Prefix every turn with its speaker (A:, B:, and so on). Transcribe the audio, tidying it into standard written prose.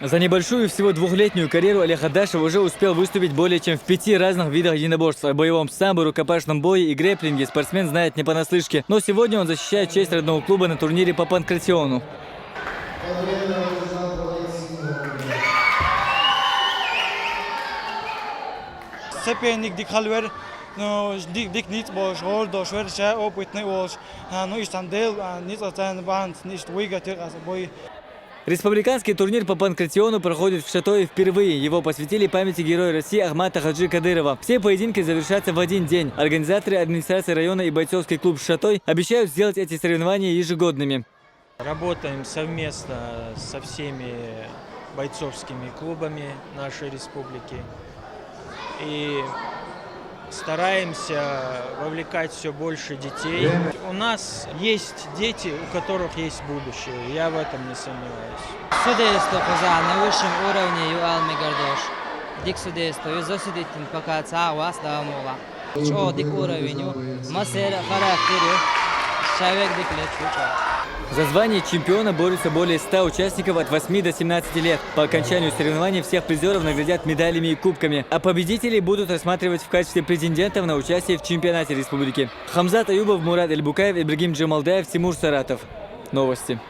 A: За небольшую всего двухлетнюю карьеру Олег Адашев уже успел выступить более чем в 5 разных видах единоборств. О боевом самбо, рукопашном бое и грэпплинге спортсмен знает не понаслышке. Но сегодня он защищает честь родного клуба на турнире по панкратиону.
B: Соперник Дикхальвер, Дик nicht Boschol, durch welche Opit nicht was, nur ist ein Teil, nicht als ein Band, nicht ruhiger, als Boy.
A: Республиканский турнир по панкратиону проходит в Шатое впервые. Его посвятили памяти героя России Ахмата Хаджи Кадырова. Все поединки завершатся в один день. Организаторы администрации района и бойцовский клуб «Шатой» обещают сделать эти соревнования ежегодными.
C: Работаем совместно со всеми бойцовскими клубами нашей республики и стараемся вовлекать все больше детей. У нас есть дети, у которых есть будущее, я в этом не сомневаюсь.
D: Судейство на высшем уровне Юал Мегардош. Дик судейство, изосидитин пока цауас давамова. Чо дик уровеню, масер характерю, человек диклет чучо.
A: За звание чемпиона борются более 100 участников от 8 до 17 лет. По окончанию соревнований всех призеров наградят медалями и кубками, а победителей будут рассматривать в качестве претендентов на участие в чемпионате республики. Хамзат Аюбов, Мурат Эльбукаев, Ибрагим Джамалдаев, Тимур Саратов. Новости.